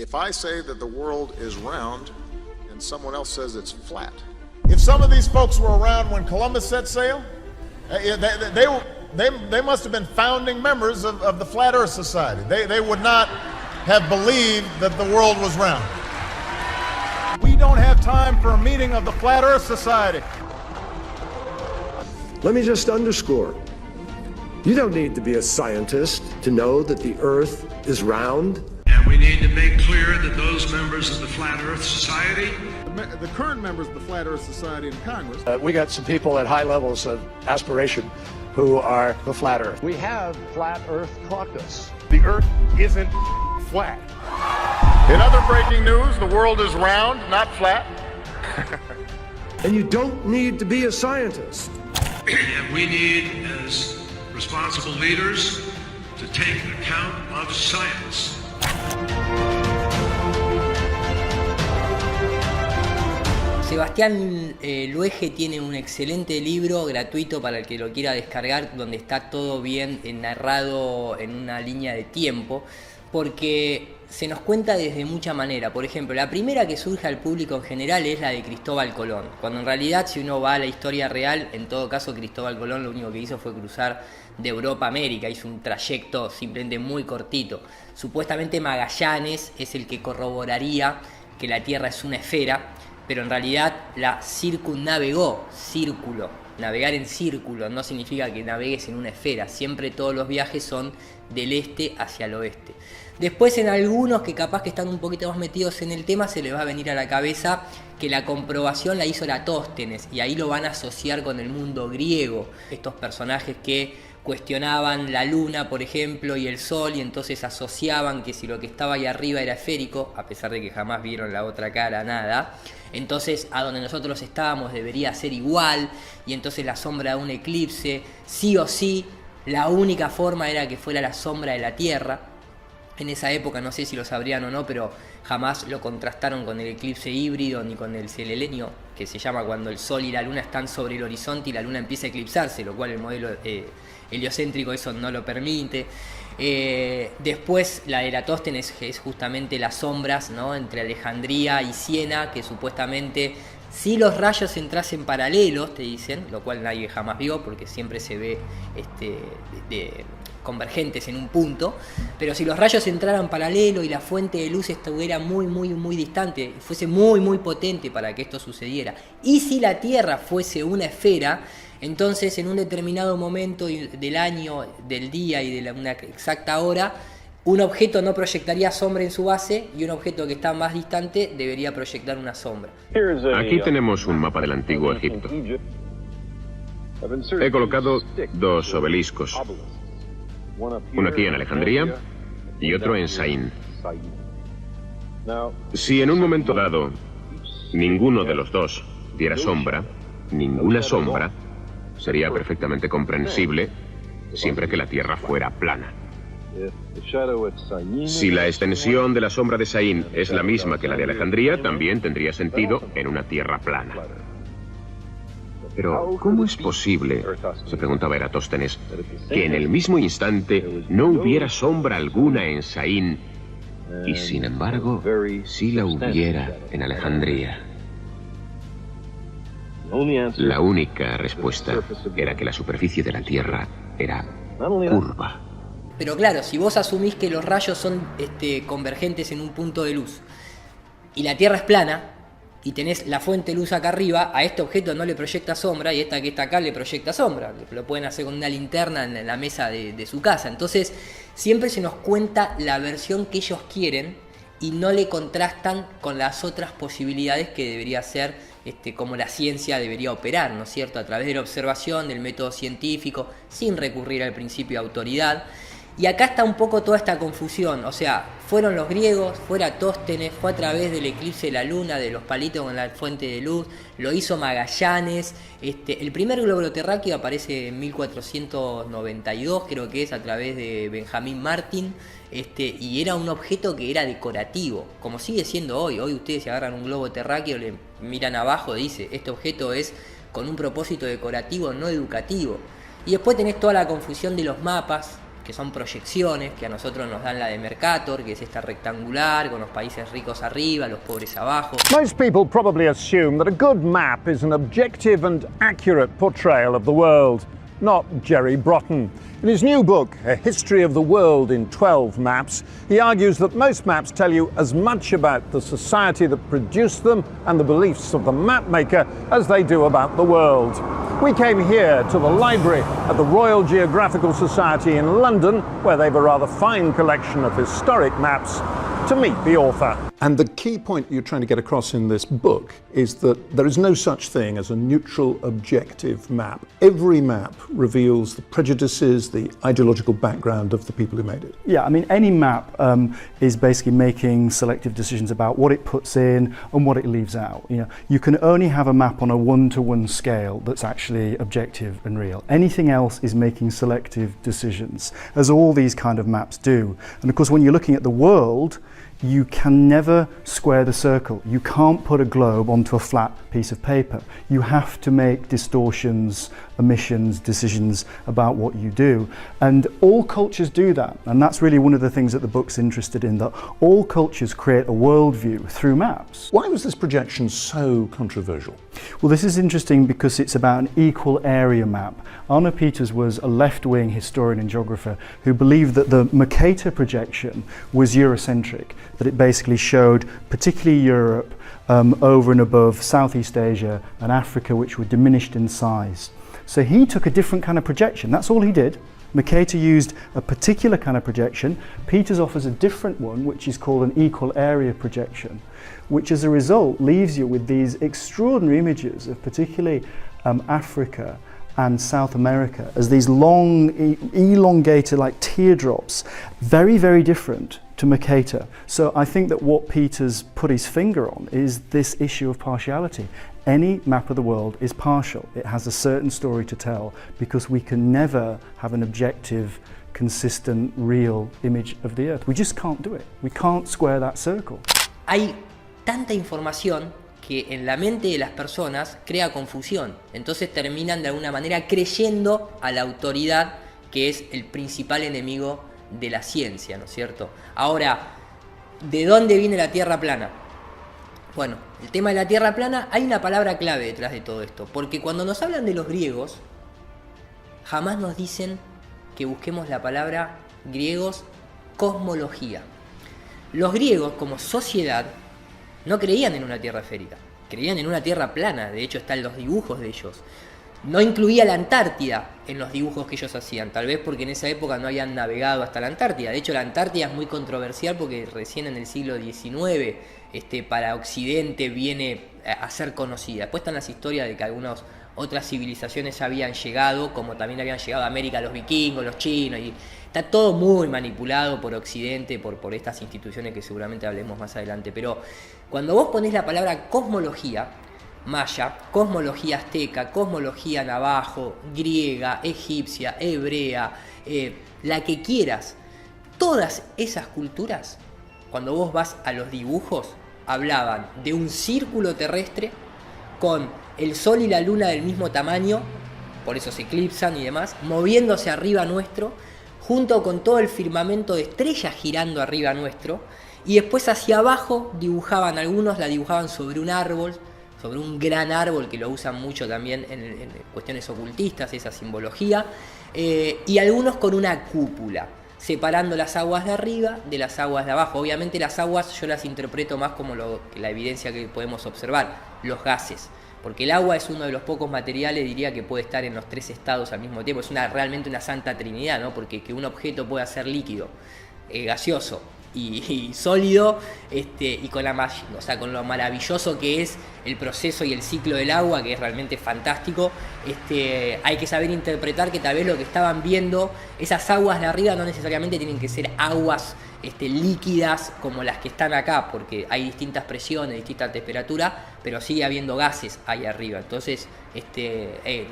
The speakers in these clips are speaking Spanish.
If I say that the world is round and someone else says it's flat. If some of these folks were around when Columbus set sail, they must have been founding members of the Flat Earth Society. They would not have believed that the world was round. We don't have time for a meeting of the Flat Earth Society. Let me just underscore. You don't need to be a scientist to know that the Earth is round. And we need to make clear that those members of the Flat Earth Society, The current members of the Flat Earth Society in Congress. We got some people at high levels of aspiration who are the Flat Earth. We have Flat Earth Caucus. The Earth isn't flat. In other breaking news, the world is round, not flat. And you don't need to be a scientist. and we need, as responsible leaders, to take account of science. Sebastián Luege tiene un excelente libro gratuito para el que lo quiera descargar, donde está todo bien narrado en una línea de tiempo, porque se nos cuenta desde mucha manera. Por ejemplo, la primera que surge al público en general es la de Cristóbal Colón, cuando en realidad, si uno va a la historia real, en todo caso Cristóbal Colón lo único que hizo fue cruzar de Europa a América, hizo un trayecto simplemente muy cortito. Supuestamente Magallanes es el que corroboraría que la Tierra es una esfera, pero en realidad la circunnavegó, círculo. Navegar en círculo no significa que navegues en una esfera, siempre todos los viajes son del este hacia el oeste. Después, en algunos que capaz que están un poquito más metidos en el tema, se les va a venir a la cabeza que la comprobación la hizo Eratóstenes, y ahí lo van a asociar con el mundo griego, estos personajes que cuestionaban la luna, por ejemplo, y el sol, y entonces asociaban que si lo que estaba ahí arriba era esférico, a pesar de que jamás vieron la otra cara, nada, entonces a donde nosotros estábamos debería ser igual, y entonces la sombra de un eclipse, sí o sí, la única forma era que fuera la sombra de la Tierra. En esa época, no sé si lo sabrían o no, pero jamás lo contrastaron con el eclipse híbrido ni con el selelenio, que se llama cuando el sol y la luna están sobre el horizonte y la luna empieza a eclipsarse, lo cual el modelo heliocéntrico eso no lo permite. Después la de Eratóstenes es justamente las sombras, ¿no?, entre Alejandría y Siena, que supuestamente si los rayos entrasen paralelos, te dicen, lo cual nadie jamás vio porque siempre se ve convergentes en un punto, pero si los rayos entraran paralelo y la fuente de luz estuviera muy distante, fuese muy potente para que esto sucediera, y si la Tierra fuese una esfera, entonces en un determinado momento del año, del día y de una exacta hora, un objeto no proyectaría sombra en su base y un objeto que está más distante debería proyectar una sombra. Aquí tenemos un mapa del antiguo Egipto. He colocado dos obeliscos, uno aquí en Alejandría y otro en Saín. Si en un momento dado ninguno de los dos diera sombra, ninguna sombra, sería perfectamente comprensible siempre que la Tierra fuera plana. Si la extensión de la sombra de Saín es la misma que la de Alejandría, también tendría sentido en una Tierra plana. Pero, ¿cómo es posible, se preguntaba Eratóstenes, que en el mismo instante no hubiera sombra alguna en Saín y, sin embargo, sí la hubiera en Alejandría? La única respuesta era que la superficie de la Tierra era curva. Pero claro, si vos asumís que los rayos son convergentes en un punto de luz y la Tierra es plana y tenés la fuente de luz acá arriba, a este objeto no le proyecta sombra y esta que está acá le proyecta sombra. Lo pueden hacer con una linterna en la mesa de su casa. Entonces siempre se nos cuenta la versión que ellos quieren y no le contrastan con las otras posibilidades que debería ser como la ciencia debería operar, ¿no es cierto? A través de la observación, del método científico, sin recurrir al principio de autoridad. Y acá está un poco toda esta confusión, o sea, fueron los griegos, fue Eratóstenes, fue a través del eclipse de la luna, de los palitos con la fuente de luz, lo hizo Magallanes, el primer globo terráqueo aparece en 1492, creo que es, a través de Benjamín Martín, y era un objeto que era decorativo, como sigue siendo hoy. Hoy ustedes se agarran un globo terráqueo, le miran abajo, dice, este objeto es con un propósito decorativo, no educativo. Y después tenés toda la confusión de los mapas, que son proyecciones, que a nosotros nos dan la de Mercator, que es esta rectangular, con los países ricos arriba, los pobres abajo. Most people probably assume that a good map is an objective and accurate portrayal of the world. Not Jerry Broughton. In his new book, A History of the World in 12 Maps, he argues that most maps tell you as much about the society that produced them and the beliefs of the map maker as they do about the world. We came here to the library at the Royal Geographical Society in London, where they've a rather fine collection of historic maps, to meet the author. And the key point you're trying to get across in this book is that there is no such thing as a neutral, objective map. Every map reveals the prejudices, the ideological background of the people who made it. Yeah, I mean, any map is basically making selective decisions about what it puts in and what it leaves out. You know, you can only have a map on a one-to-one scale that's actually objective and real. Anything else is making selective decisions, as all these kind of maps do. And of course, when you're looking at the world, you can never square the circle. You can't put a globe onto a flat piece of paper. You have to make distortions, omissions, decisions about what you do. And all cultures do that. And that's really one of the things that the book's interested in, that all cultures create a worldview through maps. Why was this projection so controversial? Well, this is interesting because it's about an equal area map. Arno Peters was a left-wing historian and geographer who believed that the Mercator projection was Eurocentric, that it basically showed particularly Europe over and above Southeast Asia and Africa, which were diminished in size. So he took a different kind of projection. That's all he did. Mercator used a particular kind of projection. Peters offers a different one, which is called an equal area projection, which as a result leaves you with these extraordinary images of particularly Africa and South America as these long, elongated like teardrops, very, very different to Mercator. So I think that what Peters put his finger on is this issue of partiality. Any map of the world is partial. It has a certain story to tell because we can never have an objective, consistent, real image of the Earth. We just can't do it. We can't square that circle. Hay tanta información que en la mente de las personas crea confusión. Entonces terminan de alguna manera creyendo a la autoridad, que es el principal enemigo de la ciencia, ¿no es cierto? Ahora, ¿de dónde viene la Tierra plana? Bueno, el tema de la Tierra plana, hay una palabra clave detrás de todo esto, porque cuando nos hablan de los griegos, jamás nos dicen que busquemos la palabra griegos cosmología. Los griegos, como sociedad, no creían en una Tierra esférica, creían en una Tierra plana. De hecho, están los dibujos de ellos. No incluía la Antártida en los dibujos que ellos hacían, tal vez porque en esa época no habían navegado hasta la Antártida. De hecho, la Antártida es muy controversial porque recién en el siglo XIX para Occidente viene a ser conocida. Después están las historias de que algunas otras civilizaciones ya habían llegado, como también habían llegado a América los vikingos, los chinos, y está todo muy manipulado por Occidente, por estas instituciones que seguramente hablemos más adelante. Pero cuando vos ponés la palabra cosmología maya, cosmología azteca, cosmología navajo, griega, egipcia, hebrea, la que quieras, todas esas culturas, cuando vos vas a los dibujos, hablaban de un círculo terrestre con el sol y la luna del mismo tamaño, por eso se eclipsan y demás, moviéndose arriba nuestro, junto con todo el firmamento de estrellas girando arriba nuestro, y después hacia abajo dibujaban, algunos la dibujaban sobre un árbol, sobre un gran árbol, que lo usan mucho también en cuestiones ocultistas, esa simbología, y algunos con una cúpula, separando las aguas de arriba de las aguas de abajo. Obviamente las aguas yo las interpreto más como la evidencia que podemos observar, los gases, porque el agua es uno de los pocos materiales, diría, que puede estar en los tres estados al mismo tiempo. Es realmente una santa trinidad, ¿no? Porque que un objeto pueda ser líquido, gaseoso y sólido, y con lo maravilloso que es el proceso y el ciclo del agua, que es realmente fantástico, hay que saber interpretar que tal vez lo que estaban viendo, esas aguas de arriba no necesariamente tienen que ser aguas líquidas como las que están acá, porque hay distintas presiones, distintas temperaturas, pero sigue habiendo gases ahí arriba. Entonces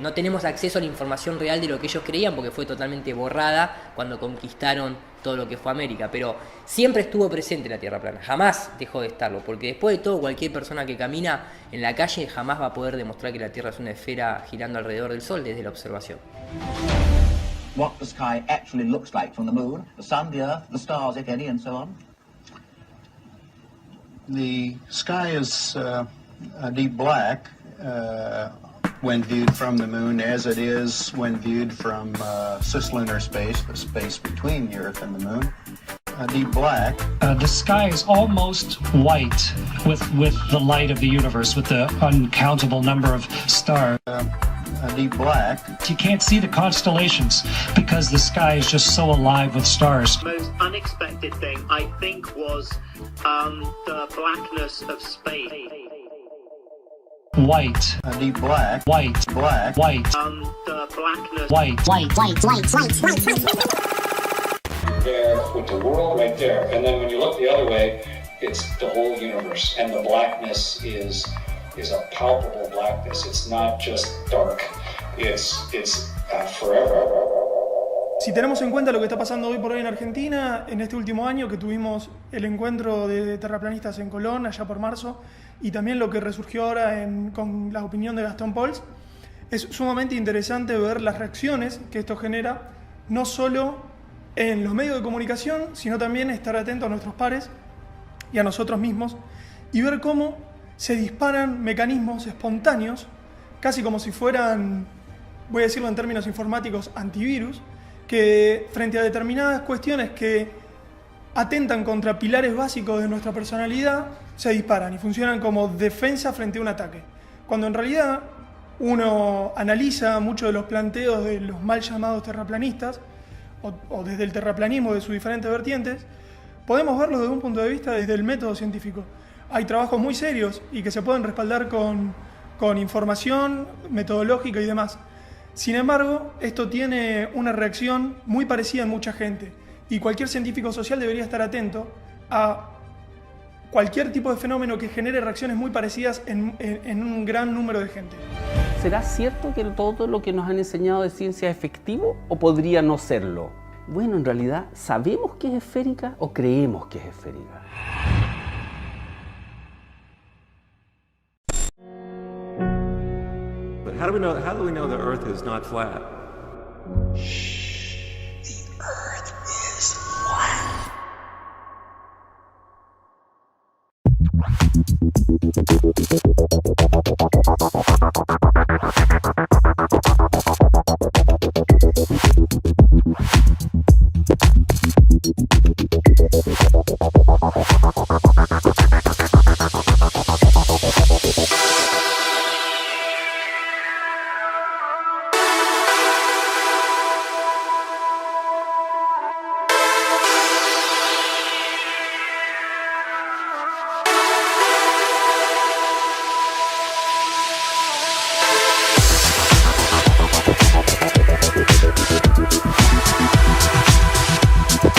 no tenemos acceso a la información real de lo que ellos creían, porque fue totalmente borrada cuando conquistaron todo lo que fue América, pero siempre estuvo presente la Tierra plana, jamás dejó de estarlo, porque después de todo, cualquier persona que camina en la calle jamás va a poder demostrar que la Tierra es una esfera girando alrededor del Sol desde la observación. what the sky actually looks like from the moon, the sun, the earth, the stars, if any, and so on? The sky is a deep black when viewed from the moon, as it is when viewed from cislunar space, the space between the Earth and the moon. Deep black. The sky is almost white with the light of the universe, with the uncountable number of stars. Deep black. You can't see the constellations because the sky is just so alive with stars. The most unexpected thing, I think, was the blackness of space. White. Deep black. White. Black. White. The blackness. White. There with the world right there, and then when you look the other way, it's the whole universe, and the blackness is a palpable blackness. It's not just dark. It's forever. Si tenemos en cuenta lo que está pasando hoy por hoy en Argentina, en este último año que tuvimos el encuentro de terraplanistas en Colón, allá por marzo, y también lo que resurgió ahora con la opinión de Gastón Pauls, es sumamente interesante ver las reacciones que esto genera, no solo en los medios de comunicación, sino también estar atento a nuestros pares y a nosotros mismos, y ver cómo se disparan mecanismos espontáneos, casi como si fueran, voy a decirlo en términos informáticos, antivirus, que frente a determinadas cuestiones que atentan contra pilares básicos de nuestra personalidad, se disparan y funcionan como defensa frente a un ataque. Cuando en realidad uno analiza muchos de los planteos de los mal llamados terraplanistas, o desde el terraplanismo de sus diferentes vertientes, podemos verlo desde un punto de vista desde el método científico. Hay trabajos muy serios y que se pueden respaldar con información metodológica y demás. Sin embargo, esto tiene una reacción muy parecida en mucha gente, y cualquier científico social debería estar atento a cualquier tipo de fenómeno que genere reacciones muy parecidas en un gran número de gente. ¿Será cierto que todo lo que nos han enseñado de ciencia es efectivo o podría no serlo? Bueno, en realidad, ¿sabemos que es esférica o creemos que es esférica? But how do we know the Earth is not flat? The Earth is flat.